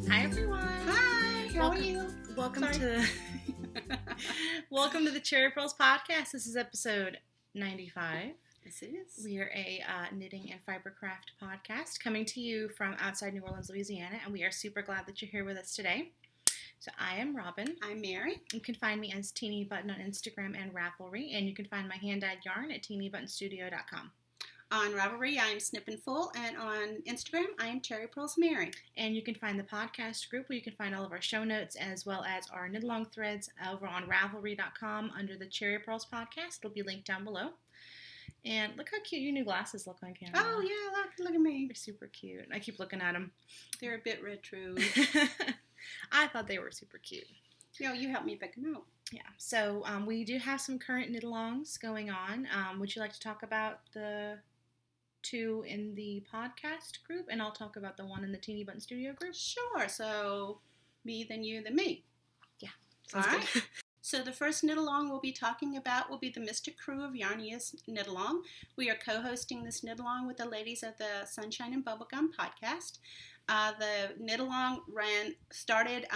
Hi everyone. Hi. How are you? Welcome to the Cherry Purls podcast. This is episode 95. Yes, it is. We are a knitting and fibercraft podcast coming to you from outside New Orleans, Louisiana, and we are super glad that you're here with us today. So I am Robin. I'm Mary. You can find me as Teeny Button on Instagram and Ravelry, and you can find my hand-dyed yarn at teenybuttonstudio.com. On Ravelry, I am Snip and Full, and on Instagram, I am Cherry Purls Mary. And you can find the podcast group where you can find all of our show notes as well as our knit-along threads over on Ravelry.com under the Cherry Purls podcast. It'll be linked down below. And look how cute your new glasses look on camera. Oh, yeah, look at me. They're super cute. I keep looking at them. They're a bit retro. I thought they were super cute. You helped me pick them out. Yeah, so we do have some current knit-alongs going on. Would you like to talk about the two in the podcast group, and I'll talk about the one in the Teeny Button Studio group? Sure. So, me, then you, then me. Yeah. All right. So the first knit-along we'll be talking about will be the Mystic Crew of Yarniest Knit-Along. We are co-hosting this knit-along with the ladies of the Sunshine and Bubblegum podcast. The knit-along started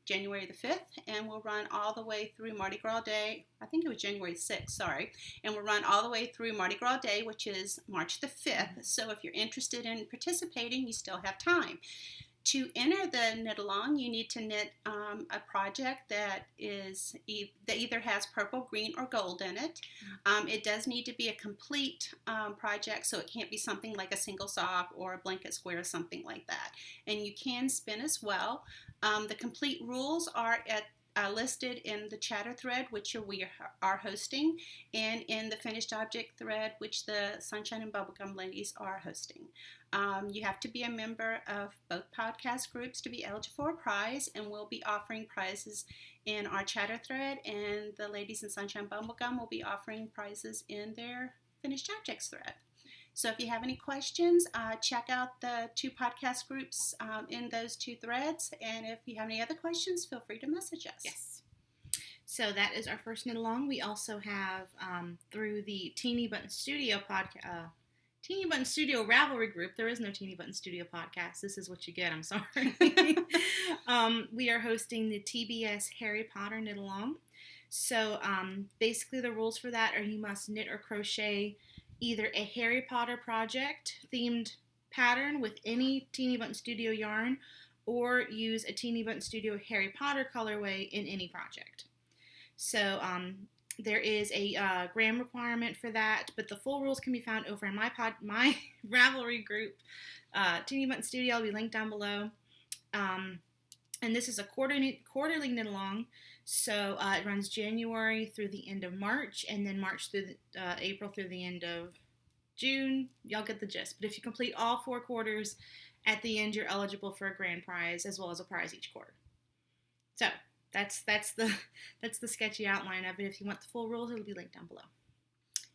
January the 5th, and we'll run all the way through Mardi Gras Day. I think it was January 6th, sorry. And we'll run all the way through Mardi Gras Day, which is March the 5th. So if you're interested in participating, you still have time. To enter the knit-along, you need to knit a project that either has purple, green, or gold in it. It does need to be a complete project, so it can't be something like a single sock or a blanket square or something like that. And you can spin as well. The complete rules are listed in the chatter thread, which we are hosting, and in the finished object thread, which the Sunshine and Bubblegum ladies are hosting. You have to be a member of both podcast groups to be eligible for a prize, and we'll be offering prizes in our chatter thread, and the ladies in Sunshine and Bubblegum will be offering prizes in their finished objects thread. So if you have any questions, check out the two podcast groups in those two threads. And if you have any other questions, feel free to message us. Yes. So that is our first knit-along. We also have, through the Teeny Button Studio podcast, Teeny Button Studio Ravelry group. There is no Teeny Button Studio podcast. This is what you get. I'm sorry. We are hosting the TBS Harry Potter knit-along. So basically the rules for that are you must knit or crochet either a Harry Potter project themed pattern with any Teeny Button Studio yarn, or use a Teeny Button Studio Harry Potter colorway in any project. So there is a gram requirement for that, but the full rules can be found over in my Ravelry group, Teeny Button Studio. I'll be linked down below. And this is a quarterly knit-along. So it runs January through the end of March, and then March through April through the end of June. Y'all get the gist. But if you complete all 4 quarters, at the end you're eligible for a grand prize as well as a prize each quarter. So that's the sketchy outline of it. If you want the full rules, it'll be linked down below.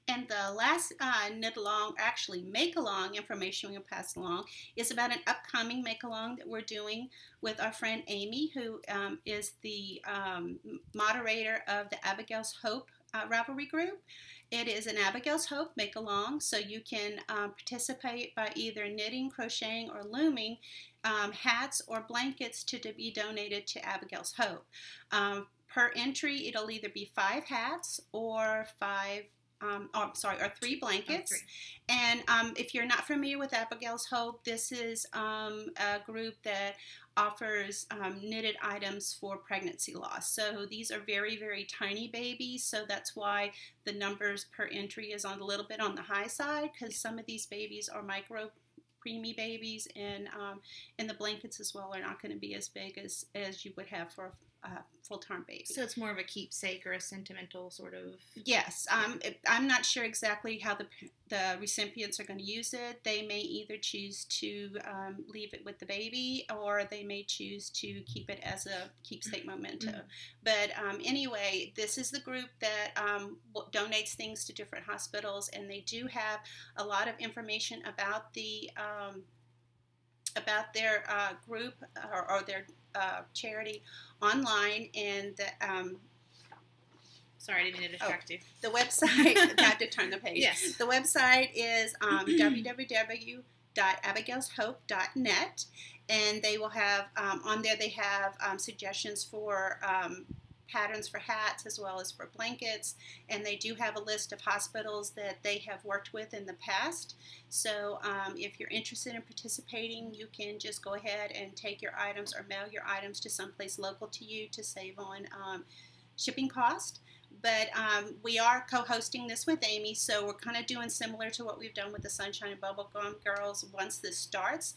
And the last knit-along, actually make-along information we'll pass along is about an upcoming make-along that we're doing with our friend Amy, who is the moderator of the Abigail's Hope Ravelry group. It is an Abigail's Hope make-along, so you can participate by either knitting, crocheting, or looming hats or blankets to be donated to Abigail's Hope. Per entry, it'll either be 5 hats or 3 blankets. 3. And if you're not familiar with Abigail's Hope, this is a group that offers knitted items for pregnancy loss. So these are very, very tiny babies, so that's why the numbers per entry is a little bit on the high side, because some of these babies are micro preemie babies, and the blankets as well are not going to be as big as you would have for a full-term baby. So it's more of a keepsake or a sentimental sort of... Yes. I'm not sure exactly how the recipients are going to use it. They may either choose to leave it with the baby, or they may choose to keep it as a keepsake memento. Mm-hmm. But anyway, this is the group that donates things to different hospitals, and they do have a lot of information about their group or their charity online, and sorry, I didn't mean to distract you. The website, I had to turn the page. Yes. The website is www.abigailshope.net, and they will have on there. They have suggestions for patterns for hats as well as for blankets, and they do have a list of hospitals that they have worked with in the past. So if you're interested in participating, you can just go ahead and take your items or mail your items to someplace local to you to save on shipping cost. But we are co-hosting this with Amy, so we're kind of doing similar to what we've done with the Sunshine and Bubblegum Girls. Once this starts,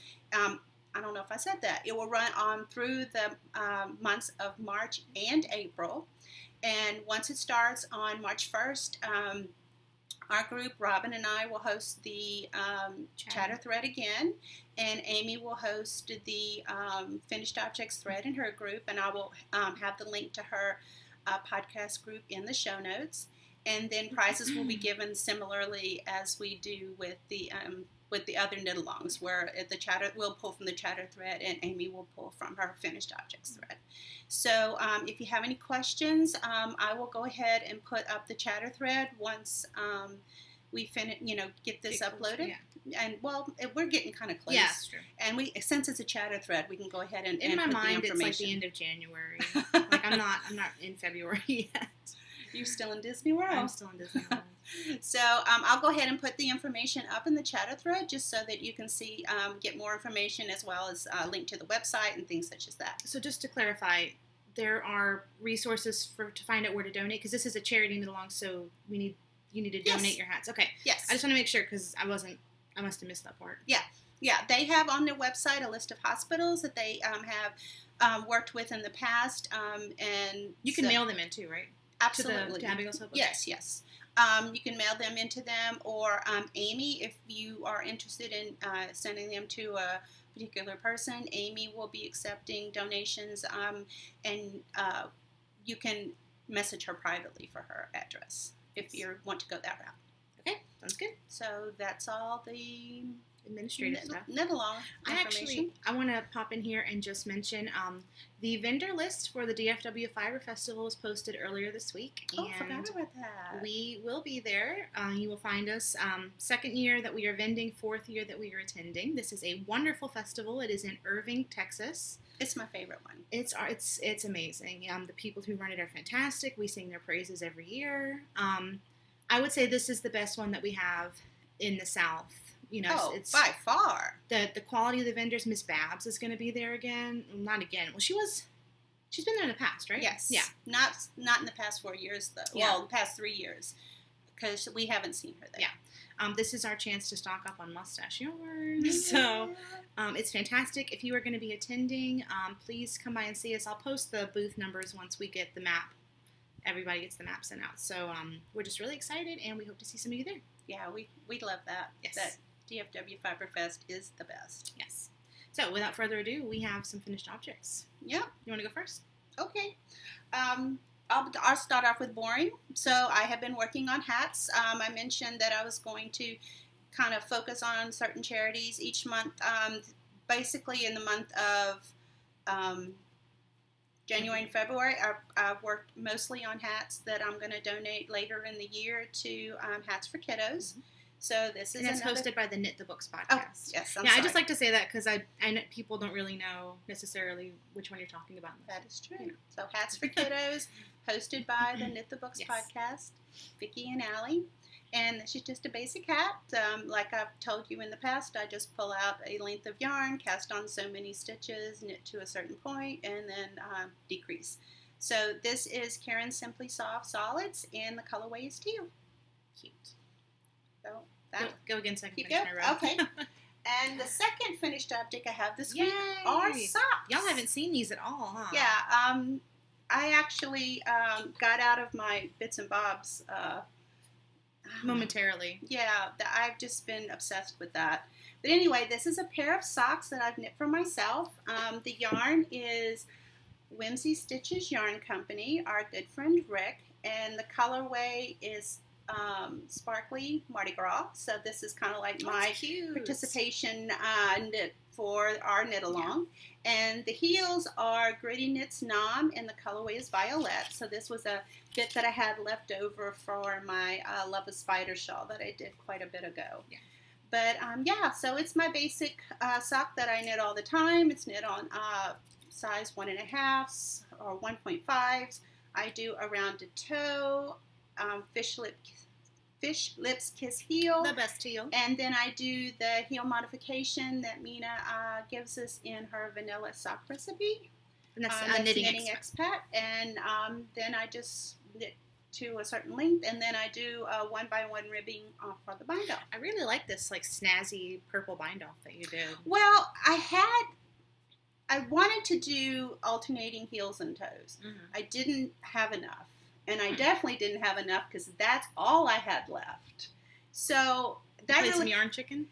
I don't know if I said that. It will run on through the months of March and April. And once it starts on March 1st, our group, Robin and I, will host the chatter thread again. And Amy will host the finished objects thread in her group. And I will have the link to her podcast group in the show notes. And then prizes will be given similarly as we do with the other knit-alongs, where the chatter will pull from the chatter thread and Amy will pull from her finished objects thread. So if you have any questions, I will go ahead and put up the chatter thread once we finish, get this uploaded. Yeah. And we're getting kind of close. Yeah, that's true. And since it's a chatter thread, we can go ahead and in my put mind, the information. it's like the end of January. Like I'm not in February yet. You're still in Disney World. I'm still in Disney World. So I'll go ahead and put the information up in the chatter thread just so that you can see, get more information as well as a link to the website and things such as that. So just to clarify, there are resources to find out where to donate, because this is a charity knit-along, so you need to donate your hats. Okay. Yes. I just want to make sure, because I must have missed that part. Yeah. Yeah. They have on their website a list of hospitals that they have worked with in the past. And you can mail them in too, right? Absolutely. To Abigail's Hope? Okay. Yes, yes. You can mail them into them, or Amy, if you are interested in sending them to a particular person, Amy will be accepting donations, and you can message her privately for her address if you want to go that route. Okay, sounds good. So that's all the administrative stuff. Knit-along information. I want to pop in here and just mention the vendor list for the DFW Fiber Festival was posted earlier this week. Oh, I forgot about that. We will be there. You will find us second year that we are vending, fourth year that we are attending. This is a wonderful festival. It is in Irving, Texas. It's my favorite one. It's amazing. The people who run it are fantastic. We sing their praises every year. I would say this is the best one that we have in the South. It's by far. The quality of the vendors. Miss Babs is going to be there again. Not again. Well, she's been there in the past, right? Yes. Yeah. Not in the past 4 years, though. Yeah. Well, the past 3 years, because we haven't seen her there. Yeah. This is our chance to stock up on mustache yarns. So it's fantastic. If you are going to be attending, please come by and see us. I'll post the booth numbers once we get the map. Everybody gets the map sent out. So we're just really excited, and we hope to see some of you there. Yeah, we love that. Yes. That DFW Fiberfest is the best. Yes. So without further ado, we have some finished objects. Yeah. You want to go first? Okay. I'll start off with boring. So I have been working on hats. I mentioned that I was going to kind of focus on certain charities each month. Basically, in the month of January and February, I've worked mostly on hats that I'm going to donate later in the year to Hats for Kiddos. Mm-hmm. So this is hosted by the Knit the Books podcast. Oh, yes, I'm sorry. I just like to say that because I know people don't really know necessarily which one you're talking about. That is true. So Hats for Kiddos, hosted by the Knit the Books podcast, Vicki and Allie. And this is just a basic hat. Like I've told you in the past, I just pull out a length of yarn, cast on so many stitches, knit to a certain point, and then decrease. So this is Karen's Simply Soft Solids, and the colorway is teal. Cute. So go again so I can keep finish going. my row. Okay. And the second finished object I have this week Yay! are socks. Y'all haven't seen these at all, huh? Yeah. I actually got out of my bits and bobs momentarily. Yeah, I've just been obsessed with that. But anyway, this is a pair of socks that I've knit for myself. The yarn is Whimsy Stitches Yarn Company, our good friend Rick, and the colorway is Sparkly Mardi Gras. So this is kind of like my participation knit for our knit along. Yeah. And the heels are Gritty Knits Nom, and the colorway is Violet. So this was a bit that I had left over for my Love a Spider shawl that I did quite a bit ago. Yeah. But yeah, so it's my basic sock that I knit all the time. It's knit on size 1.5s or 1.5s. I do a rounded toe, fish lips kiss heel. The best heel. And then I do the heel modification that Mina gives us in her vanilla sock recipe. And that's knitting expat. And then I just knit to a certain length, and then I do a 1x1 ribbing for the bind off. I really like this like snazzy purple bind off that you did. Well, I wanted to do alternating heels and toes. Mm-hmm. I didn't have enough. And I definitely didn't have enough because that's all I had left. So that some yarn chicken?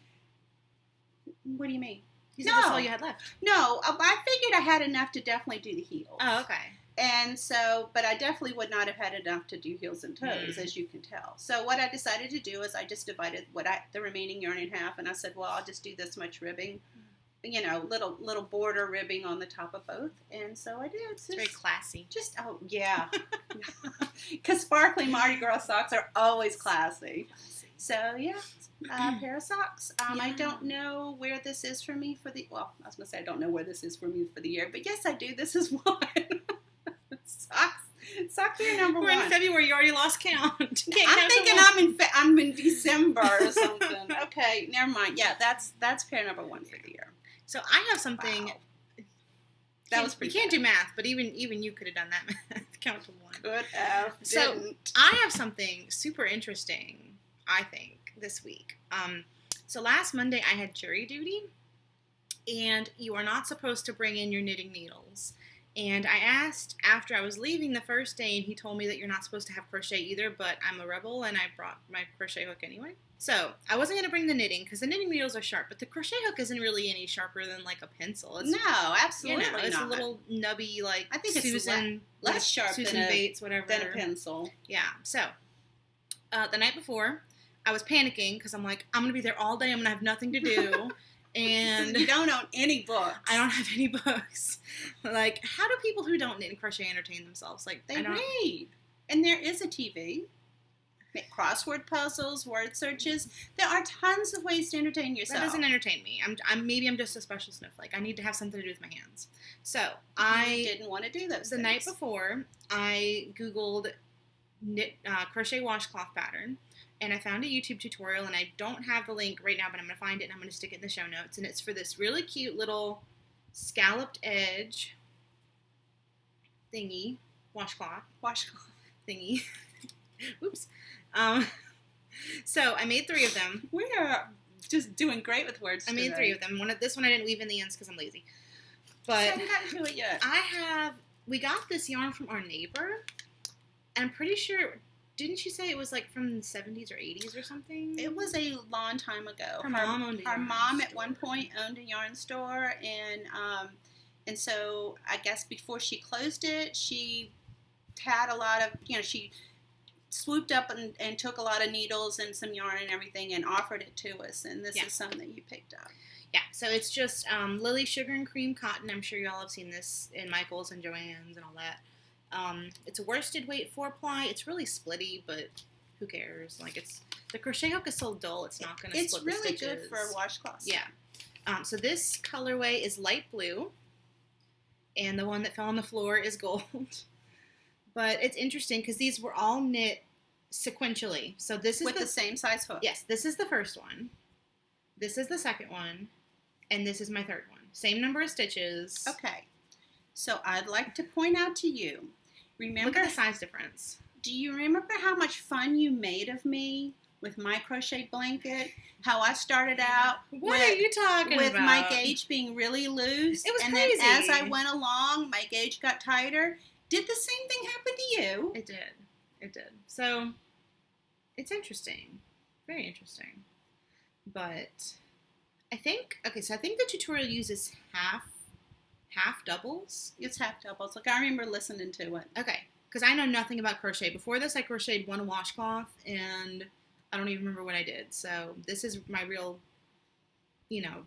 What do you mean? You said that's all you had left. No, I figured I had enough to definitely do the heels. Oh, okay. And so, but I definitely would not have had enough to do heels and toes, as you can tell. So what I decided to do is I just divided the remaining yarn in half, and I said, well, I'll just do this much ribbing. You know, little border ribbing on the top of both, and so I did. It's very classy. Oh yeah, because sparkly Mardi Gras socks are always classy. So yeah, pair of socks. Yeah. I don't know where this is for me for the. Well, I was gonna say I don't know where this is for me for the year, but yes, I do. This is one. Sock year number We're one. We're in February. You already lost count. I'm thinking I'm in December or something. Okay, never mind. Yeah, that's pair number one for the year. So I have something. Wow. That was pretty. You can't do math, but even you could have done that math. Count to one. Could have. So didn't. I have something super interesting. I think this week. So last Monday I had jury duty, and you are not supposed to bring in your knitting needles. And I asked after I was leaving the first day, and he told me that you're not supposed to have crochet either. But I'm a rebel, and I brought my crochet hook anyway. So, I wasn't going to bring the knitting, because the knitting needles are sharp, but the crochet hook isn't really any sharper than, like, a pencil. It's, no, absolutely not. It's a little nubby, like, I think Susan, it's less sharp Susan Bates, whatever. Than a pencil. Yeah, so, the night before, I was panicking, because I'm like, I'm going to be there all day, I'm going to have nothing to do, and... You don't own any books. I don't have any books. Like, how do people who don't knit and crochet entertain themselves? Like, they read. And there is a TV. Crossword puzzles, word searches. There are tons of ways to entertain yourself. That doesn't entertain me. Maybe I'm just a special snowflake. I need to have something to do with my hands. So I didn't want to do those. The night before, I Googled crochet washcloth pattern, and I found a YouTube tutorial. And I don't have the link right now, but I'm going to find it and I'm going to stick it in the show notes. And it's for this really cute little scalloped edge thingy, washcloth thingy. Oops. So I made 3 of them. We are just doing great with words. I made 3 of them. This one I didn't weave in the ends because I'm lazy. But I haven't gotten to it yet. We got this yarn from our neighbor, and I'm pretty sure. Didn't she say it was like from the 70s or 80s or something? It was a long time ago. Her mom owned a yarn mom store. At one point owned a yarn store, and so I guess before she closed it, she had a lot of she swooped up and took a lot of needles and some yarn and everything and offered it to us, and this is something that you picked up. Yeah, so it's just Lily Sugar and Cream Cotton. I'm sure you all have seen this in Michael's and Joann's and all that. It's a worsted weight 4-ply. It's really splitty, but who cares? Like, the crochet hook is so dull, it's not going to split the stitches. It's really good for washcloths. Yeah. So this colorway is light blue, and the one that fell on the floor is gold. But it's interesting because these were all knit sequentially. So this is with the same size hook. Yes, this is the first one. This is the second one, and this is my third one. Same number of stitches. Okay. So I'd like to point out to you. Remember, look at the size difference. Do you remember how much fun you made of me with my crochet blanket? How I started out what are you talking with about? my gauge being really loose. It was and crazy. Then as I went along, my gauge got tighter. Did the same thing happen to you? It did. It did. So, it's interesting. Very interesting. But, I think the tutorial uses half doubles. It's half doubles. Like, I remember listening to it. Okay. Because I know nothing about crochet. Before this, I crocheted one washcloth, and I don't even remember what I did. So, this is my real,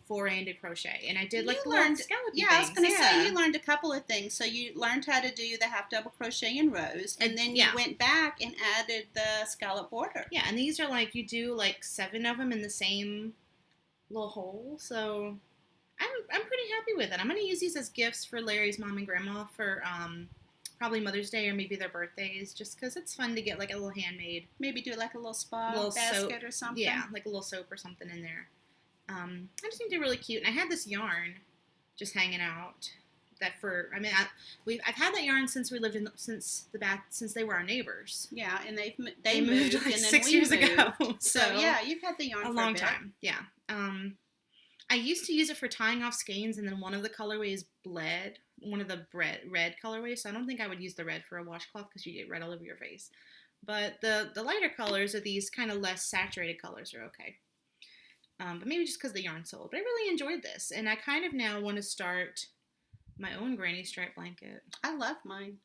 foray into crochet. And I did, like, learn scallopy things. I was going to say, you learned a couple of things. So, you learned how to do the half double crochet in rows, and then you went back and added the scallop border. Yeah, and these are, like, you do, like, 7 of them in the same little hole. So I'm pretty happy with it. I'm gonna use these as gifts for Larry's mom and grandma for probably Mother's Day or maybe their birthdays, just because it's fun to get like a little handmade Maybe do like a little spa little basket soap. or something. Yeah, like a little soap or something in there. I just think they're really cute. And I had this yarn just hanging out. I've had that yarn since we lived since they were our neighbors. Yeah, and they They moved like and then 6 we years moved. ago. So yeah, you've had the yarn a for long a bit. time. Yeah. I used to use it for tying off skeins, and then one of the colorways bled. One of the red colorways. So I don't think I would use the red for a washcloth because you get red all over your face. But the lighter colors are these kind of less saturated colors are okay. But maybe just because the yarn's sold. But I really enjoyed this, and I kind of now want to start my own granny stripe blanket. I love mine.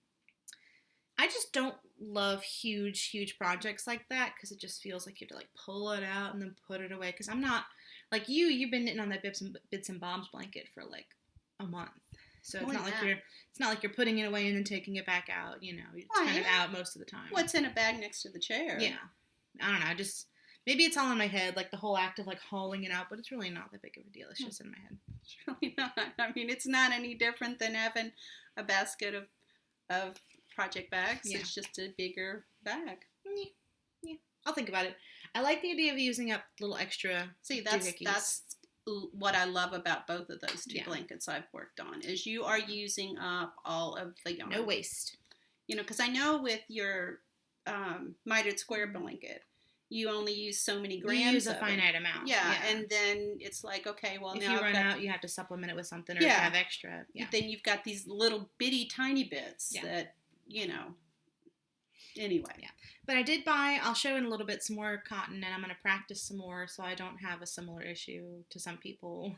I just don't love huge projects like that because it just feels like you have to like pull it out and then put it away. Because I'm not like you. You've been knitting on that bits and bobs blanket for like a month, so it's not like you're putting it away and then taking it back out. You know, it's kind of out most of the time. What's in a bag next to the chair? Yeah, I don't know. Maybe it's all in my head, like the whole act of like hauling it out, but it's really not that big of a deal. It's just in my head. It's really not. I mean, it's not any different than having a basket of project bags. Yeah. It's just a bigger bag. Yeah. I'll think about it. I like the idea of using up little extra. See, that's what I love about both of those two blankets I've worked on is you are using up all of the yarn. No waste. You know, because I know with your mitered square blanket, you only use so many grams. You use a finite amount. Yeah, and then it's like, okay, well, if now you run out, you have to supplement it with something or have extra. Yeah. Then you've got these little bitty tiny bits that, you know, anyway. Yeah. But I did I'll show in a little bit some more cotton, and I'm going to practice some more so I don't have a similar issue to some people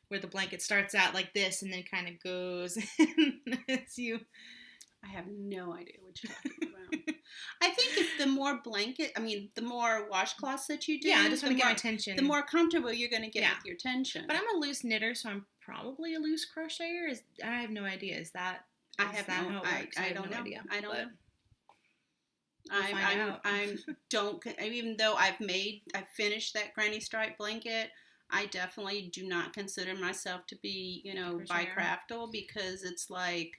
where the blanket starts out like this and then kind of goes as you... I have no idea what you're talking about. I think if the more washcloths that you do, I just want to get my tension. The more comfortable you're going to get with your tension. But I'm a loose knitter, so I'm probably a loose crocheter. I have no idea. Is that how it works? I don't know. Idea. I don't know. Even though I've finished that granny stripe blanket, I definitely do not consider myself to be, you know, bi-craftal because it's like,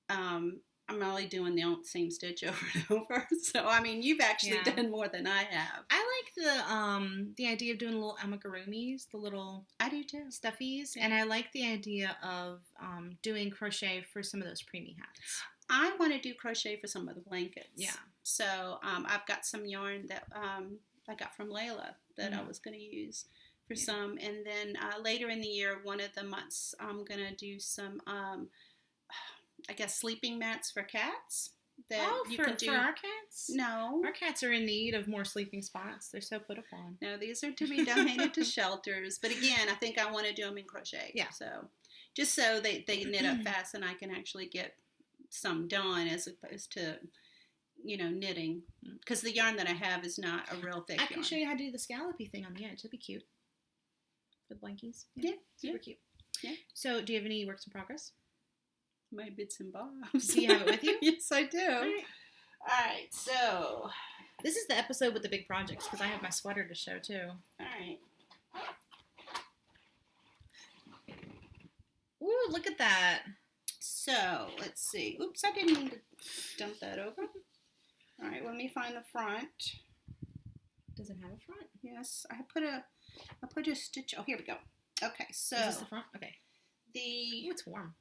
I'm only doing the same stitch over and over. So, I mean, you've actually done more than I have. I like the idea of doing little amigurumis, the little I do too stuffies, and I like the idea of doing crochet for some of those preemie hats. I want to do crochet for some of the blankets. Yeah. So, I've got some yarn that I got from Layla that I was going to use for some, and then later in the year, one of the months, I'm going to do some. I guess sleeping mats for cats. For our cats? No. Our cats are in need of more sleeping spots. They're so put upon. No, these are to be donated to shelters. But again, I think I want to do them in crochet. Yeah. So, just so they knit up fast and I can actually get some done as opposed to, you know, knitting. Because the yarn that I have is not a real thick yarn. I can show you how to do the scallopy thing on the edge. That'd be cute. For the blankies. Yeah. Super cute. Yeah. So, do you have any works in progress? My bits and bobs. Do you have it with you? Yes, I do. All right, so this is the episode with the big projects because I have my sweater to show too. All right. Ooh, look at that. So, let's see. Oops, I didn't mean to dump that over. All right, let me find the front. Does it have a front? Yes, I put a stitch. Oh, here we go. Okay, so is this the front? Okay. Ooh, it's warm.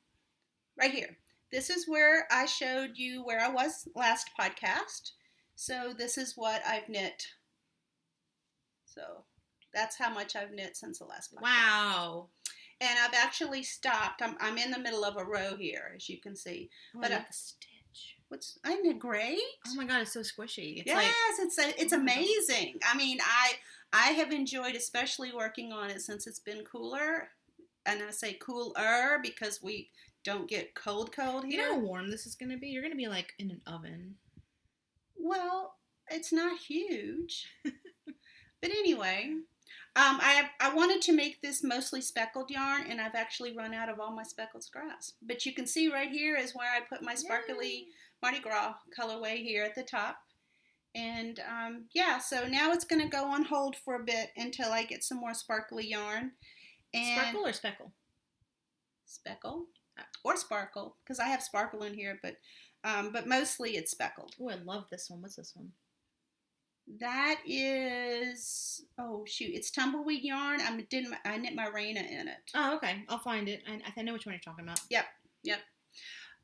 Right here. This is where I showed you where I was last podcast. So this is what I've knit. So that's how much I've knit since the last podcast. Wow. And I've actually stopped. I'm in the middle of a row here, as you can see. Oh, but I like the stitch. Isn't it great? Oh my God, it's so squishy. It's amazing. I mean, I have enjoyed especially working on it since it's been cooler. And I say cooler because we don't get cold here. You know how warm this is going to be? You're going to be like in an oven. Well, it's not huge. But anyway, I wanted to make this mostly speckled yarn, and I've actually run out of all my speckled scraps. But you can see right here is where I put my sparkly Mardi Gras colorway here at the top. And yeah, so now it's going to go on hold for a bit until I get some more sparkly yarn. And Sparkle or speckle? speckle or sparkle, because I have sparkle in here, but mostly it's speckled. Oh, I love this one. What's this one? That is, oh shoot, it's tumbleweed yarn. I knit my Raina in it. Oh, okay. I'll find it. I know which one you're talking about. Yep.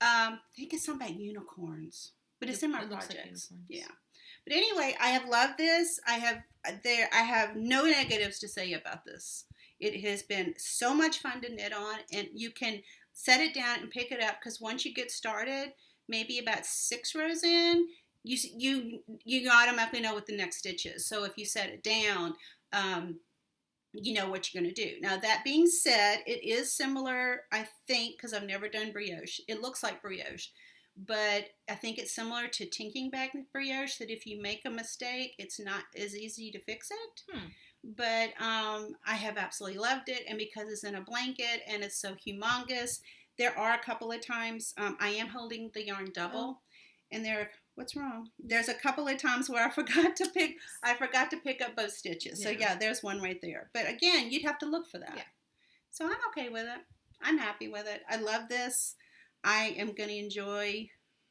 I think it's something about unicorns, but it's in my projects. Like yeah. But anyway, I have loved this. I have no negatives to say about this. It has been so much fun to knit on, and you can set it down and pick it up because once you get started, maybe about 6 rows in, you automatically know what the next stitch is. So if you set it down, you know what you're going to do. Now that being said, it is similar, I think, because I've never done brioche. It looks like brioche, but I think it's similar to tinking back brioche, that if you make a mistake, it's not as easy to fix it. But I have absolutely loved it, and because it's in a blanket and it's so humongous, there are a couple of times I am holding the yarn double, and what's wrong? There's a couple of times where I forgot to pick up both stitches. So yeah, there's one right there. But again, you'd have to look for that. Yeah. So I'm okay with it. I'm happy with it. I love this. I am going to enjoy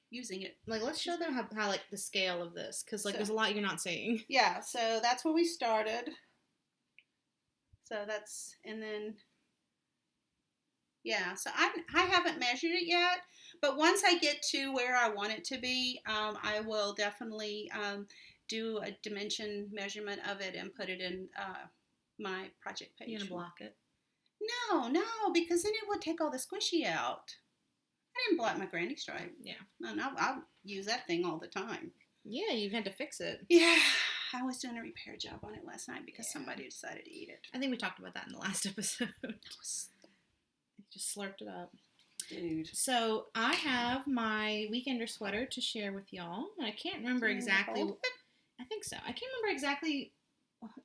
using it. Like, let's show them how like the scale of this, because like there's a lot you're not seeing. Yeah, so that's where we started. So that's, and then, yeah, so I haven't measured it yet, but once I get to where I want it to be, I will definitely do a dimension measurement of it and put it in my project page. You're going to block it? No, because then it would take all the squishy out. I didn't block my granny stripe. Yeah. And I'll use that thing all the time. Yeah, you've had to fix it. Yeah. I was doing a repair job on it last night because somebody decided to eat it. I think we talked about that in the last episode. Just slurped it up. Dude. So I have my weekender sweater to share with y'all. And I can't remember exactly. I think so. I can't remember exactly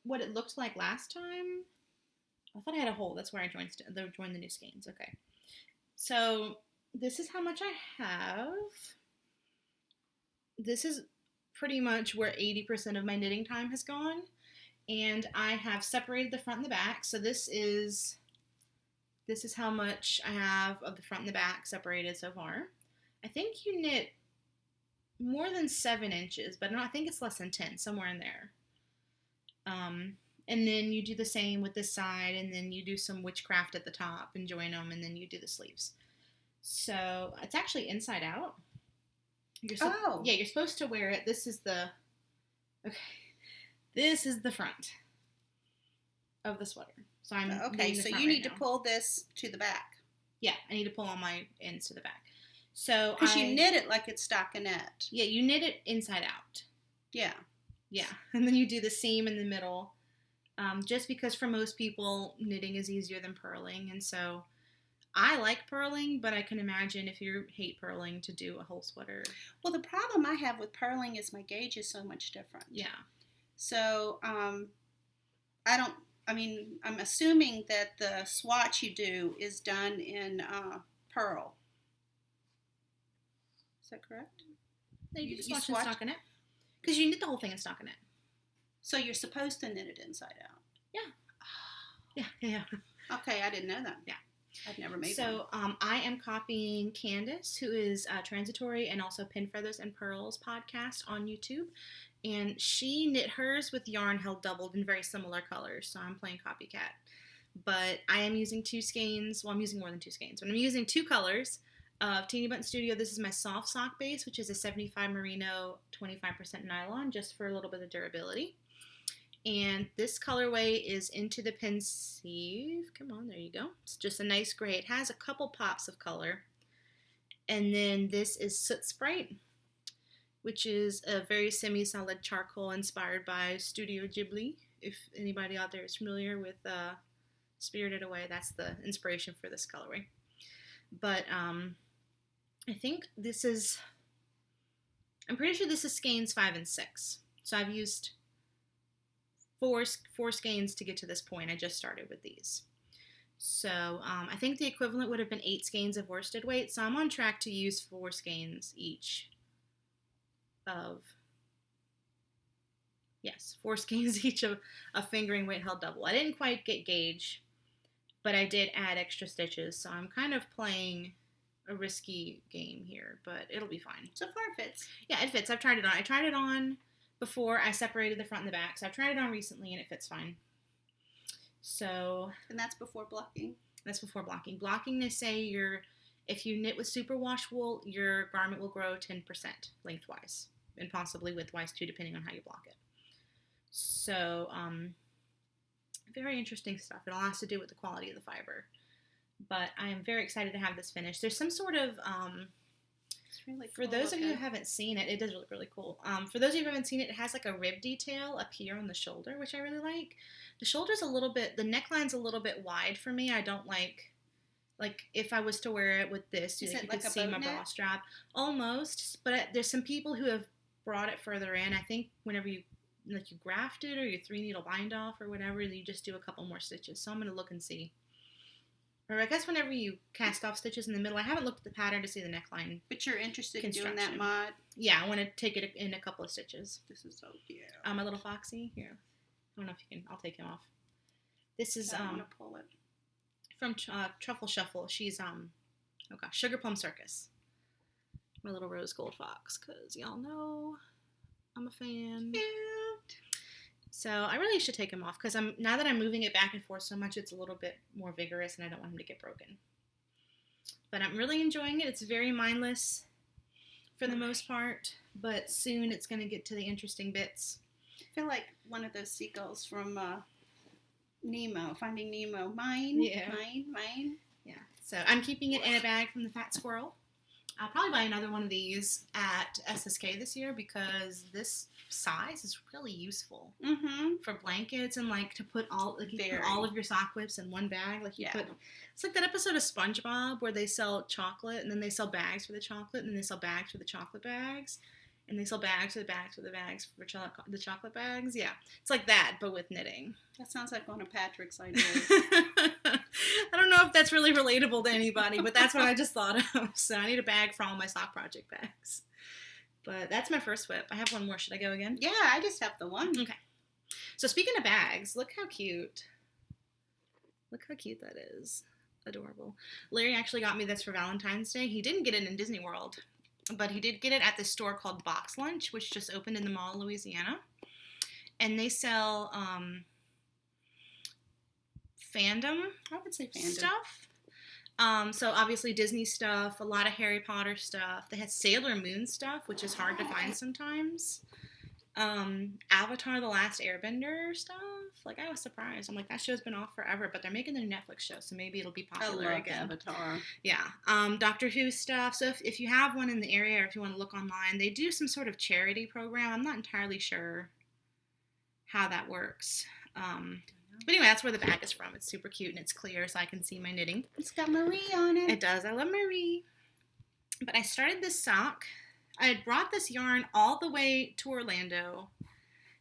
what it looked like last time. I thought I had a hole. That's where I joined the new skeins. Okay. So this is how much I have. This is pretty much where 80% of my knitting time has gone. And I have separated the front and the back. So this is how much I have of the front and the back separated so far. I think you knit more than 7 inches, but I think it's less than 10, somewhere in there. And then you do the same with this side, and then you do some witchcraft at the top and join them, and then you do the sleeves. So it's actually inside out. Yeah, you're supposed to wear it. This is the front of the sweater. So so you need to pull this to the back. Yeah, I need to pull all my ends to the back. So because you knit it like it's stockinette. Yeah, you knit it inside out. Yeah. Yeah, and then you do the seam in the middle. Just because for most people, knitting is easier than purling, and so I like purling, but I can imagine if you hate purling to do a whole sweater. Well, the problem I have with purling is my gauge is so much different. Yeah. So I'm assuming that the swatch you do is done in purl. Is that correct? No, you swatch in stockinette. Because you knit the whole thing in stockinette. So you're supposed to knit it inside out? Yeah. Yeah. Okay, I didn't know that. Yeah. I've never made one. So I am copying Candace, who is Transitory and also Pin Feathers and Purls podcast on YouTube. And she knit hers with yarn held doubled in very similar colors. So I'm playing copycat. But I am using 2 skeins. Well, I'm using more than 2 skeins. But I'm using 2 colors of Teeny Button Studio. This is my soft sock base, which is a 75 merino, 25% nylon, just for a little bit of durability. And this colorway is Into the Pensive. Come on, there you go. It's just a nice gray. It has a couple pops of color. And then this is Soot Sprite, which is a very semi-solid charcoal inspired by Studio Ghibli. If anybody out there is familiar with Spirited Away, that's the inspiration for this colorway. But I think this is, I'm pretty sure this is skeins 5 and 6. So I've used four skeins to get to this point. I just started with these. So I think the equivalent would have been 8 skeins of worsted weight. So I'm on track to use 4 skeins each of Yes, 4 skeins each of a fingering weight held double. I didn't quite get gauge, but I did add extra stitches, so I'm kind of playing a risky game here, but it'll be fine. So far it fits. Yeah, it fits. I've tried it on. I tried it on before I separated the front and the back, so I've tried it on recently and it fits fine. So. And that's before blocking? That's before blocking. Blocking, they say if you knit with superwash wool, your garment will grow 10% lengthwise, and possibly widthwise too, depending on how you block it. So, very interesting stuff. It all has to do with the quality of the fiber. But I am very excited to have this finished. There's some sort of, it's really cool for those of you looking. who haven't seen it, it does look really cool. For those of you who haven't seen it, it has like a rib detail up here on the shoulder, which I really like. The shoulder's a little bit, the neckline's a little bit wide for me. I don't like if I was to wear it with this, you like could a see boat my neck? bra strap. Almost, but there's some people who have brought it further in. I think whenever you graft it or you 3-needle bind off or whatever, you just do a couple more stitches. So I'm going to look and see. Or I guess whenever you cast off stitches in the middle, I haven't looked at the pattern to see the neckline. But you're interested in doing that construction. mod? Yeah, I want to take it in a couple of stitches. This is so cute. My little foxy. Here. I don't know if you can. I'll take him off. This is I want to pull it. from Truffle Shuffle. She's Sugar Plum Circus. My little rose gold fox, because y'all know I'm a fan. Cute. So I really should take him off because now that I'm moving it back and forth so much, it's a little bit more vigorous and I don't want him to get broken. But I'm really enjoying it. It's very mindless for the most part, but soon it's going to get to the interesting bits. I feel like one of those seagulls from Nemo, Finding Nemo. Mine, Yeah. mine. Yeah. So I'm keeping it in a bag from the Fat Squirrel. I'll probably buy another one of these at SSK this year because this size is really useful Mm-hmm. for blankets and to put all you put Very. all of your sock whips in one bag. Yeah. It's like that episode of SpongeBob where they sell chocolate and then they sell bags for the chocolate and then they sell bags for the chocolate bags and they sell bags for the bags for the bags for the chocolate bags. Yeah, it's like that but with knitting. That sounds like one of Patrick's ideas. I don't know if that's really relatable to anybody, but that's what I just thought of. So I need a bag for all my sock project bags. But that's my first whip. I have one more. Should I go again? Yeah, I just have the one. Okay. So speaking of bags, look how cute. Look how cute that is. Adorable. Larry actually got me this for Valentine's Day. He didn't get it in Disney World, but he did get it at this store called Box Lunch, which just opened in the mall in Louisiana. And they sell fandom I would say fandom. stuff. So obviously Disney stuff, a lot of Harry Potter stuff. They had Sailor Moon stuff, which is hard to find sometimes. Avatar: The Last Airbender stuff. I was surprised. I'm like, that show's been off forever, but they're making a new Netflix show, so maybe it'll be I popular love again. Avatar. Yeah. Doctor Who stuff. So if you have one in the area or if you want to look online, they do some sort of charity program. I'm not entirely sure how that works. But anyway, that's where the bag is from. It's super cute and it's clear so I can see my knitting. It's got Marie on it. It does. I love Marie. But I started this sock. I had brought this yarn all the way to Orlando,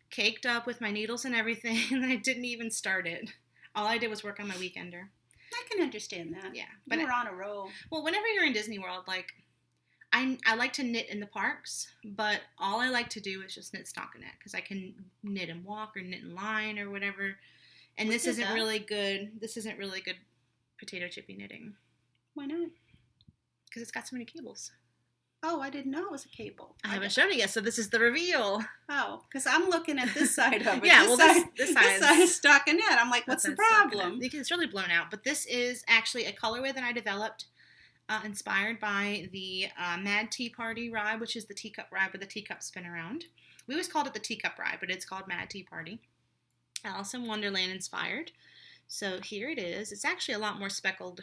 caked up with my needles and everything, and I didn't even start it. All I did was work on my weekender. I can understand that. Yeah. But we're on a roll. Well, whenever you're in Disney World, I like to knit in the parks, but all I like to do is just knit stockinette because I can knit and walk or knit in line or whatever. And We this did isn't that. really good. This isn't really good potato chippy knitting Why not? because it's got so many cables. Oh, I didn't know it was a cable. I haven't shown it yet, so this is the reveal. Oh, because I'm looking at this side of it. Yeah, this well, side, this side side is stockinette. I'm like, what's the That's problem? stockinette. It's really blown out, but this is actually a colorway that I developed, inspired by the Mad Tea Party ride, which is the teacup ride where the teacups spin around. We always called it the teacup ride, but it's called Mad Tea Party. Alice in Wonderland inspired. So here it is. It's actually a lot more speckled.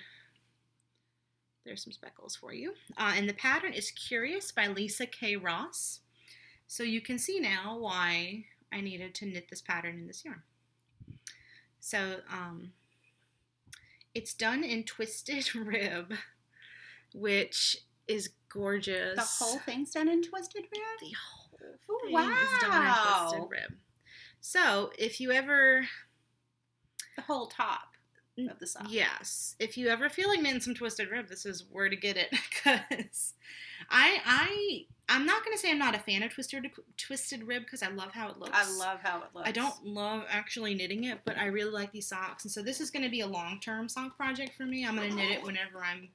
There's some speckles for you. And the pattern is Curious by Lisa K. Ross. So you can see now why I needed to knit this pattern in this yarn. So it's done in twisted rib, which is gorgeous. The whole thing's done in twisted rib? The whole Oh, thing is done in wow. twisted rib. So if you ever... The whole top of the sock. Yes. If you ever feel like knitting some twisted rib, this is where to get it. Because I I'm not going to say I'm not a fan of twisted rib because I love how it looks. I love how it looks. I don't love actually knitting it, but I really like these socks. And so this is going to be a long-term sock project for me. I'm going to knit it whenever I'm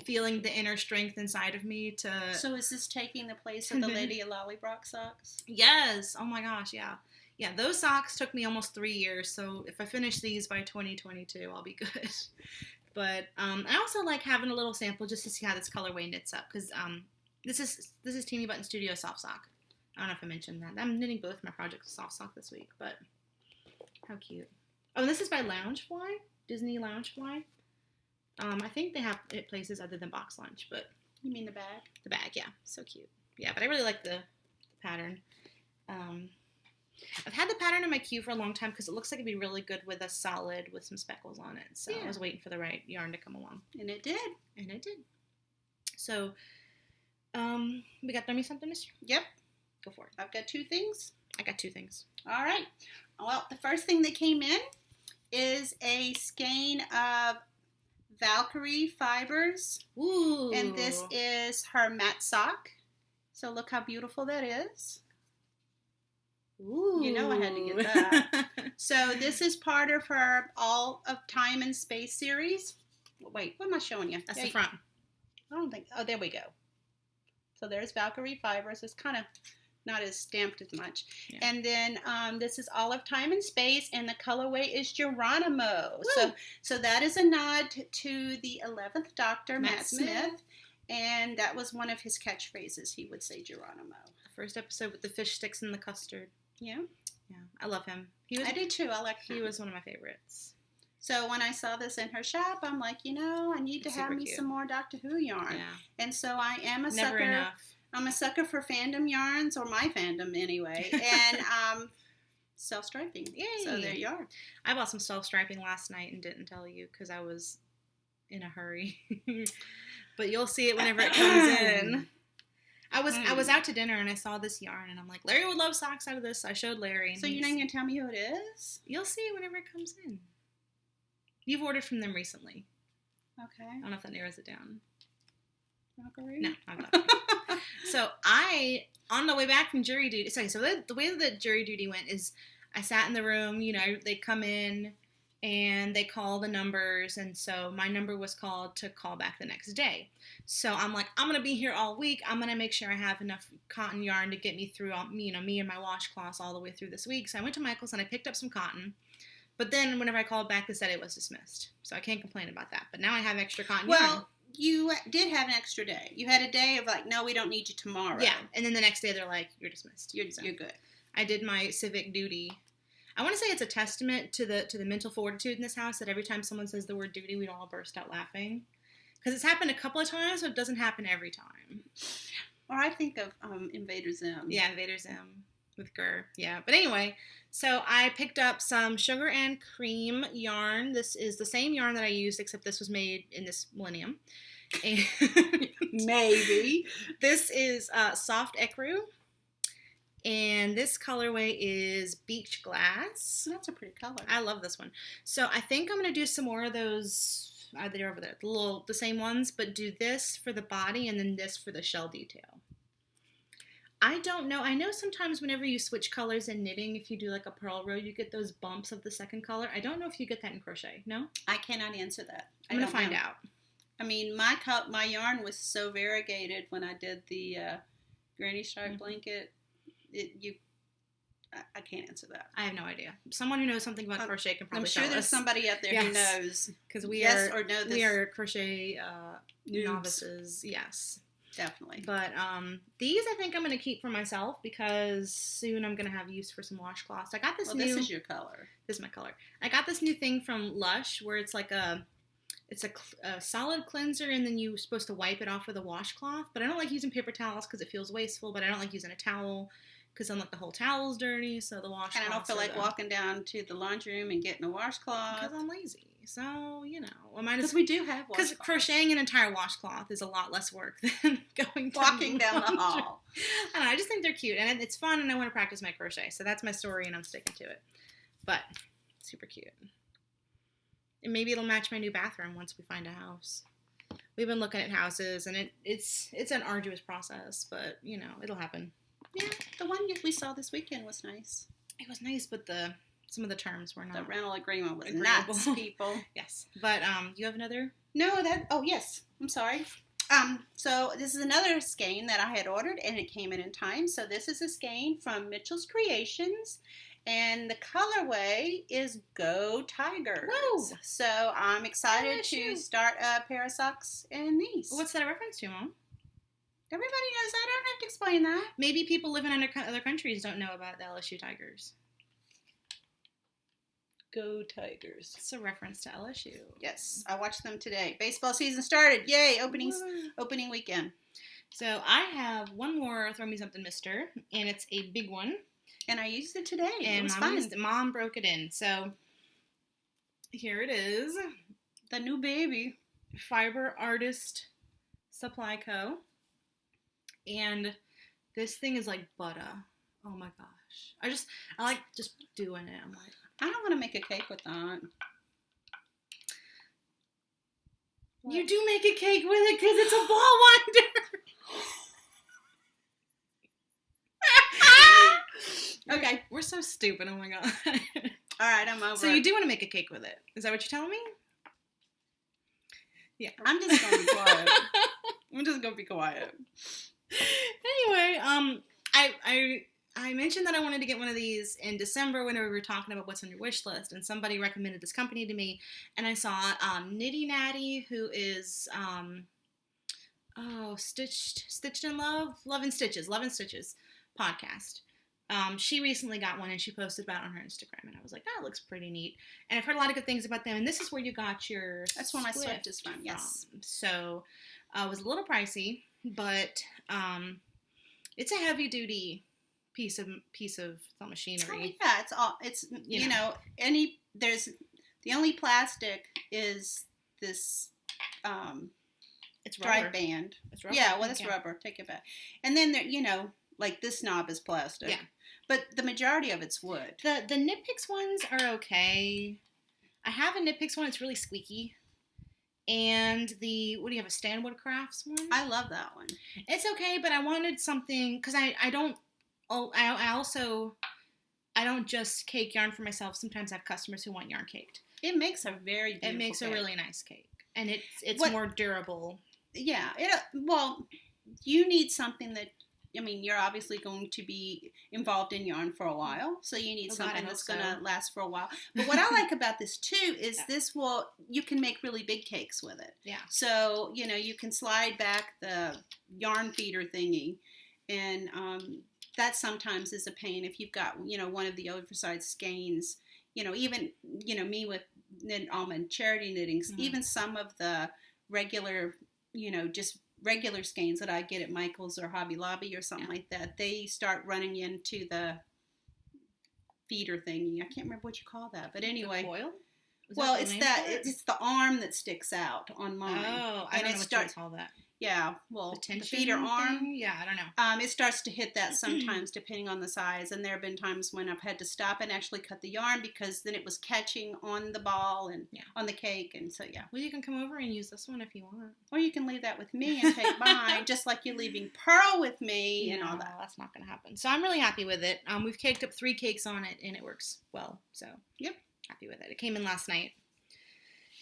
feeling the inner strength inside of me to... So is this taking the place of the Lady Lollybrock socks? Yes. Oh my gosh, yeah. Yeah, those socks took me almost 3 years, so if I finish these by 2022, I'll be good. But I also like having a little sample just to see how this colorway knits up, because this is Teeny Button Studio Soft Sock. I don't know if I mentioned that. I'm knitting both my projects soft sock this week, but how cute. Oh, and this is by Loungefly, Disney Loungefly. I think they have it places other than Box Lunch, but... You mean the bag? The bag, yeah. So cute. Yeah, but I really like the pattern. I've had the pattern in my queue for a long time because it looks like it'd be really good with a solid with some speckles on it. So I was waiting for the right yarn to come along. And it did. And it did. So, we got 30 something, mister? Yep. Go for it. I've got 2 things. I got 2 things. All right. Well, the first thing that came in is a skein of Valkyrie fibers. Ooh. And this is her matte sock. So look how beautiful that is. Ooh. You know I had to get that. So this is part of her All of Time and Space series. Wait, what am I showing you? That's the front. I don't think... Oh, there we go. So there's Valkyrie fibers. It's kind of not as stamped as much. Yeah. And then this is All of Time and Space, and the colorway is Geronimo. Woo! So that is a nod to the 11th Doctor, Matt Smith. And that was one of his catchphrases. He would say Geronimo. The first episode with the fish sticks and the custard. Yeah. Yeah, I love him. I do too. I like him. He was one of my favorites. So when I saw this in her shop, I'm like, I need to have me some more Doctor Who yarn. Yeah. And so I am a sucker. Never enough. I'm a sucker for fandom yarns, or my fandom anyway, and self-striping. Yay! So there you are. I bought some self-striping last night and didn't tell you because I was in a hurry. But you'll see it whenever it comes in. I was out to dinner and I saw this yarn and I'm like, Larry would love socks out of this. So I showed Larry. So you're not going to tell me who it is? You'll see whenever it comes in. You've ordered from them recently. Okay. I don't know if that narrows it down. Valkyrie? No, I'm not. So on the way back from jury duty, so the way that jury duty went is I sat in the room, they come in and they call the numbers, and so my number was called to call back the next day. So I'm like, I'm going to be here all week. I'm going to make sure I have enough cotton yarn to get me through, me and my washcloths all the way through this week. So I went to Michael's and I picked up some cotton. But then whenever I called back, they said it was dismissed. So I can't complain about that. But now I have extra cotton yarn. Well, you did have an extra day. You had a day of like, no, we don't need you tomorrow. Yeah, and then the next day they're like, you're dismissed. You're good. I did my civic duty. I want to say it's a testament to the mental fortitude in this house that every time someone says the word duty, we'd all burst out laughing. Because it's happened a couple of times, so it doesn't happen every time. Or I think of Invader Zim. Yeah, Invader Zim with Gurr. Yeah, but anyway, so I picked up some sugar and cream yarn. This is the same yarn that I used, except this was made in this millennium. And maybe. This is soft ecru. And this colorway is Beach Glass. That's a pretty color. I love this one. So I think I'm going to do some more of those. They're over there. The same ones, but do this for the body and then this for the shell detail. I don't know. I know sometimes whenever you switch colors in knitting, if you do like a purl row, you get those bumps of the second color. I don't know if you get that in crochet. No? I cannot answer that. I'm going to find out. I mean, my yarn was so variegated when I did the granny stripe blanket. I can't answer that. I have no idea. Someone who knows something about crochet can probably tell us. I'm sure there's somebody out there who knows. Because we are crochet novices. Yes. Definitely. But these I think I'm going to keep for myself because soon I'm going to have use for some washcloths. I got this new... this is your color. This is my color. I got this new thing from Lush where it's like a solid cleanser and then you're supposed to wipe it off with a washcloth. But I don't like using paper towels because it feels wasteful. But I don't like using a towel because then like the whole towel's dirty. So the washcloth. And I don't feel like walking down to the laundry room and getting a washcloth. Because I'm lazy. So, because we do have washcloths. Because crocheting an entire washcloth is a lot less work than walking down the hall. I don't know. I just think they're cute and it's fun and I want to practice my crochet. So that's my story and I'm sticking to it. But super cute. And maybe it'll match my new bathroom once we find a house. we've been looking at houses, and it's an arduous process, but you know, it'll happen. Yeah, the one we saw this weekend was nice. It was nice, but some of the terms were not. The rental agreement was agreeable. nuts, people. Yes, but you have another? No, oh yes, I'm sorry. So this is another skein that I had ordered, and it came in time. So this is a skein from Mitchell's Creations, and the colorway is Go Tigers. Woo! So I'm excited to start a pair of socks in these. What's that a reference to, Mom? Everybody knows that. I don't have to explain that. Maybe people living in other countries don't know about the LSU Tigers. Go Tigers. It's a reference to LSU. Yes, I watched them today. Baseball season started. Yay, opening weekend. So I have one more Throw Me Something Mister, and it's a big one. And I used it today. And it was fun. Mom broke it in. So here it is. The new baby. Fiber Artist Supply Co. And this thing is like butter. Oh my gosh. I like just doing it. I'm like, I don't want to make a cake with that. What? You do make a cake with it because it's a ball winder. Okay. We're so stupid. Oh my god. All right, I'm over. So you do want to make a cake with it? Is that what you're telling me? Yeah. I'm just going to be quiet. I'm just going to be quiet. Anyway, I mentioned that I wanted to get one of these in December when we were talking about what's on your wish list, and somebody recommended this company to me, and I saw Nitty Natty, who is Stitched in Love and Stitches podcast. She recently got one, and she posted about it on her Instagram, and I was like, that looks pretty neat. And I've heard a lot of good things about them, and this is where you got your That's where my Swift is from, yes. So it was a little pricey, but it's a heavy duty piece of machinery. Oh, yeah, it's you know the only plastic is this it's dry band. It's rubber. Yeah, well, it's rubber. Take it back. And then there, like this knob is plastic. Yeah. But the majority of it's wood. The Knit Picks ones are okay. I have a Knit Picks one. It's really squeaky. And what do you have, a Stanwood Crafts one? I love that one. It's okay, but I wanted something, because I don't just cake yarn for myself. Sometimes I have customers who want yarn caked. It makes a very beautiful cake. A really nice cake. And it's more durable. Yeah. Well, you need something that, you're obviously going to be involved in yarn for a while, so you need something that's going to last for a while. But what I like about this, too, is you can make really big cakes with it. Yeah. So, you can slide back the yarn feeder thingy, and that sometimes is a pain if you've got, one of the oversized skeins, even, me with knit almond charity knittings, even some of the regular, just regular skeins that I get at Michael's or Hobby Lobby or something like that, they start running into the feeder thingy. I can't remember what you call that, but anyway. The coil? Well, it's the arm that sticks out on mine. Oh, I don't know what you call that. Yeah, well, the feeder arm. Yeah, I don't know. It starts to hit that sometimes, depending on the size. And there have been times when I've had to stop and actually cut the yarn because then it was catching on the ball and on the cake. And so, yeah. Well, you can come over and use this one if you want. Or you can leave that with me and take mine, just like you're leaving Pearl with me and all that. That's not going to happen. So I'm really happy with it. We've caked up 3 cakes on it, and it works well. So, yep, happy with it. It came in last night.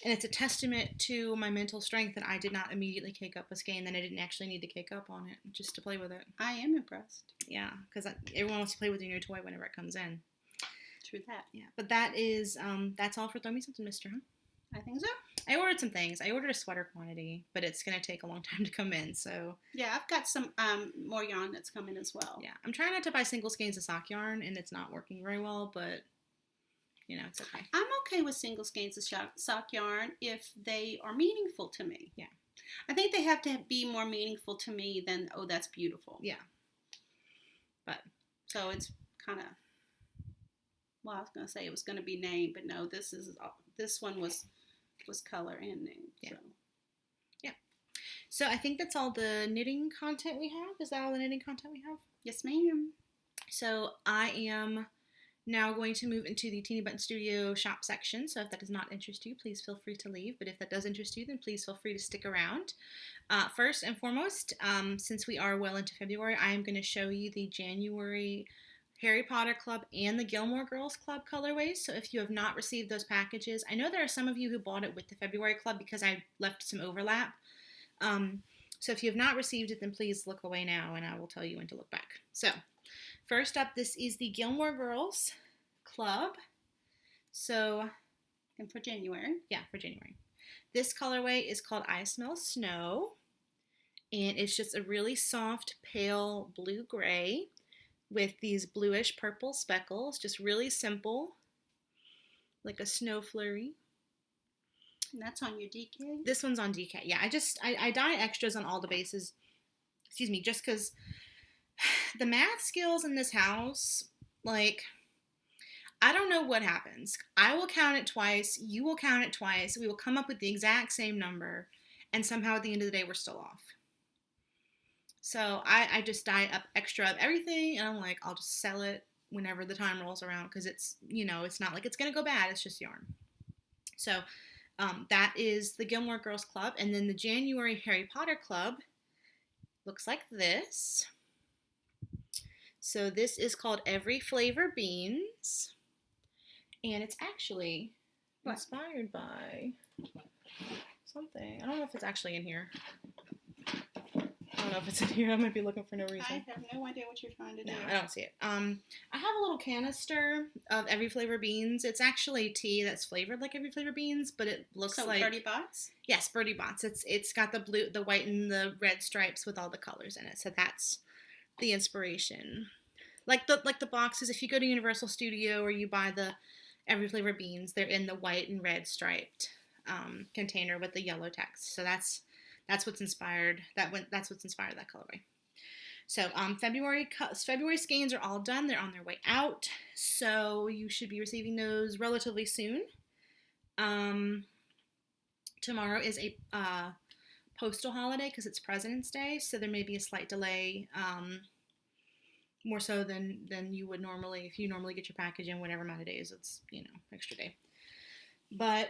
And it's a testament to my mental strength that I did not immediately cake up a skein, that I didn't actually need to cake up on it just to play with it. I am impressed. Yeah, because everyone wants to play with your new toy whenever it comes in. True that. Yeah, but that is, that's all for Throw Me Something, Mister, huh? I think so. I ordered some things. I ordered a sweater quantity, but it's going to take a long time to come in, so. Yeah, I've got some more yarn that's coming as well. Yeah, I'm trying not to buy single skeins of sock yarn, and it's not working very well, but... it's okay. I'm okay with single skeins of sock yarn if they are meaningful to me. Yeah. I think they have to be more meaningful to me than, oh, that's beautiful. Yeah. But. So it's kind of, well, I was going to say it was going to be name, but no, this one was color and name. Yeah. So. Yeah. So I think that's all the knitting content we have. Is that all the knitting content we have? Yes, ma'am. So I am Now going to move into the Teeny Button Studio shop section. So if that does not interest you, please feel free to leave. But if that does interest you, then please feel free to stick around. First and foremost, since we are well into February, I am going to show you the January Harry Potter Club and the Gilmore Girls Club colorways. So if you have not received those packages, I know there are some of you who bought it with the February Club because I left some overlap. So if you have not received it, then please look away now and I will tell you when to look back. So first up, this is the Gilmore Girls Club. So, and for January. Yeah, for January. This colorway is called I Smell Snow. And it's just a really soft, pale blue-gray with these bluish purple speckles. Just really simple, like a snow flurry. And that's on your DK? This one's on DK. Yeah, I dye extras on all the bases. Excuse me, just because the math skills in this house, like, I don't know what happens. I will count it twice. You will count it twice. We will come up with the exact same number. And somehow at the end of the day, we're still off. So I just dye up extra of everything. And I'm like, I'll just sell it whenever the time rolls around. Because it's, it's not like it's going to go bad. It's just yarn. So that is the Gilmore Girls Club. And then the January Harry Potter Club looks like this. So this is called Every Flavor Beans. And it's actually inspired by something. I don't know if it's actually in here. I don't know if it's in here. I might be looking for no reason. I have no idea what you're trying to do. No, I don't see it. I have a little canister of Every Flavor Beans. It's actually tea that's flavored like Every Flavor Beans, but it looks like Birdie Bots? Yes, Birdie Bots. It's got the blue, the white, and the red stripes with all the colors in it. So that's the inspiration. Like the boxes, if you go to Universal Studio or you buy the Every Flavor Beans, they're in the white and red striped container with the yellow text. So that's what's inspired. That's what's inspired that colorway. So February skeins are all done. They're on their way out. So you should be receiving those relatively soon. Tomorrow is a postal holiday because it's President's Day. So there may be a slight delay. More so than you would normally, if you normally get your package in whatever amount of days, it's, extra day. But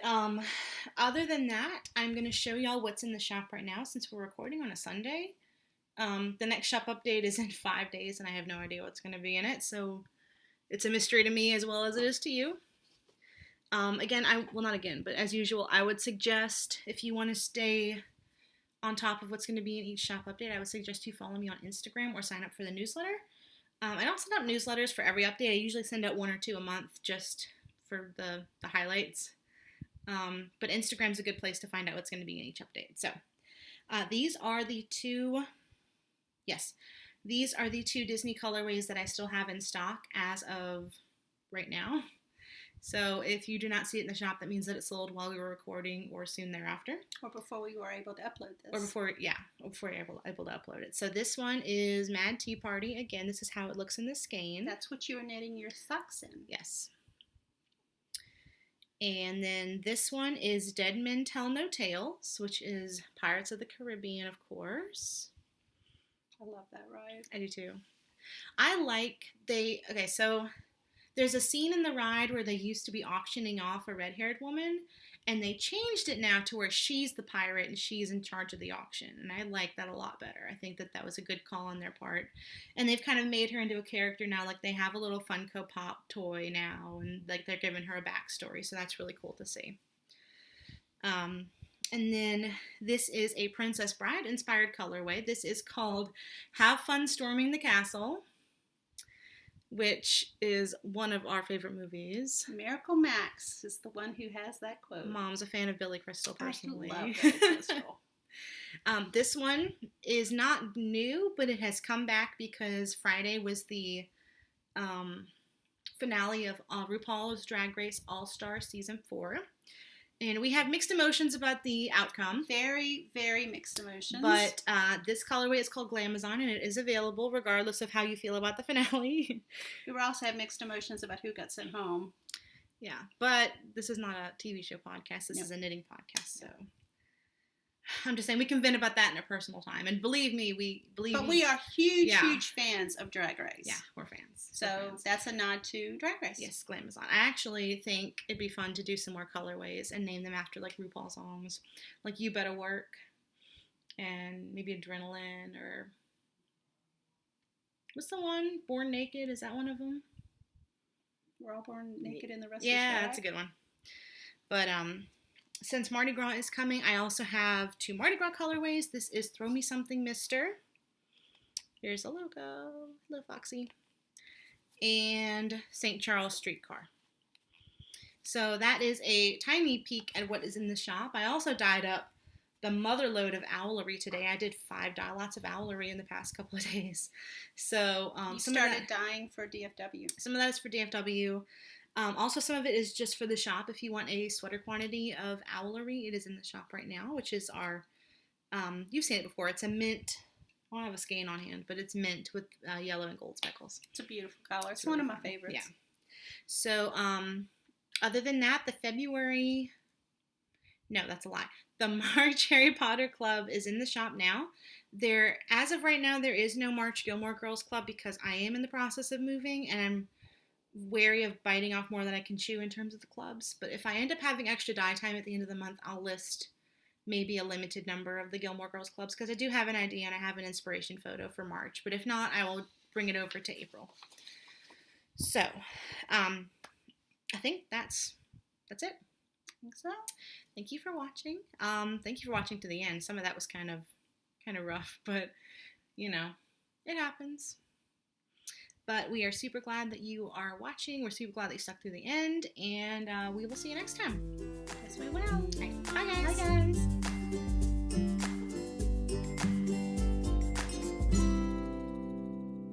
other than that, I'm going to show y'all what's in the shop right now since we're recording on a Sunday. The next shop update is in 5 days, and I have no idea what's going to be in it, so it's a mystery to me as well as it is to you. But as usual, I would suggest if you want to stay on top of what's going to be in each shop update, I would suggest you follow me on Instagram or sign up for the newsletter. I don't send out newsletters for every update. I usually send out 1 or 2 a month just for the highlights. But Instagram's a good place to find out what's going to be in each update. So these are the two Disney colorways that I still have in stock as of right now. So if you do not see it in the shop, that means that it sold while we were recording or soon thereafter. Or before we were able to upload this. Or before we were able to upload it. So this one is Mad Tea Party. Again, this is how it looks in the skein. That's what you were knitting your socks in. Yes. And then this one is Dead Men Tell No Tales, which is Pirates of the Caribbean, of course. I love that ride. I do too. So there's a scene in the ride where they used to be auctioning off a red-haired woman, and they changed it now to where she's the pirate and she's in charge of the auction, and I like that a lot better. I think that was a good call on their part, and they've kind of made her into a character now. Like, they have a little Funko Pop toy now, and like they're giving her a backstory, so that's really cool to see. And then this is a Princess Bride inspired colorway. This is called Have Fun Storming the Castle, which is one of our favorite movies. Miracle Max is the one who has that quote. Mom's a fan of Billy Crystal, personally. I love Billy Crystal. This one is not new, but it has come back because Friday was the finale of RuPaul's Drag Race All-Star Season 4. And we have mixed emotions about the outcome. Very, very mixed emotions. But this colorway is called Glamazon, and it is available regardless of how you feel about the finale. We also have mixed emotions about who got sent home. Yeah, but this is not a TV show podcast. This is a knitting podcast, so I'm just saying we can vent about that in a personal time. And believe me, But we are huge, Yeah. huge fans of Drag Race. Yeah, we're fans. So We're fans. that's a nod to Drag Race. Yes, Glamazon. I actually think it'd be fun to do some more colorways and name them after like RuPaul songs, like "You Better Work," and maybe "Adrenaline" or what's the one? "Born Naked." Is that one of them? We're all born naked in the rest Yeah, of us. that's a good one. But since Mardi Gras is coming, I also have 2 Mardi Gras colorways. This is "Throw Me Something, Mister." Here's a logo, little foxy, and "St. Charles Streetcar." So that is a tiny peek at what is in the shop. I also dyed up the mother load of owlery today. I did 5 dye lots of owlery in the past couple of days. So you started dyeing for DFW. Some of that is for DFW. Also, some of it is just for the shop. If you want a sweater quantity of owlery, it is in the shop right now, which is our, you've seen it before. It's a mint. I don't have a skein on hand, but it's mint with yellow and gold speckles. It's a beautiful color. It's one of my favorites. Yeah. So, other than that, no, that's a lie. The March Harry Potter Club is in the shop now. As of right now, there is no March Gilmore Girls Club because I am in the process of moving and I'm wary of biting off more than I can chew in terms of the clubs. But if I end up having extra dye time at the end of the month, I'll list maybe a limited number of the Gilmore Girls clubs because I do have an idea and I have an inspiration photo for March. But if not, I will bring it over to April. So, I think that's it. I think so. Thank you for watching. Thank you for watching to the end. Some of that was kind of rough, but it happens. But we are super glad that you are watching. We're super glad that you stuck through the end, and we will see you next time. Yes, we will. Right. Bye, guys. Bye, guys.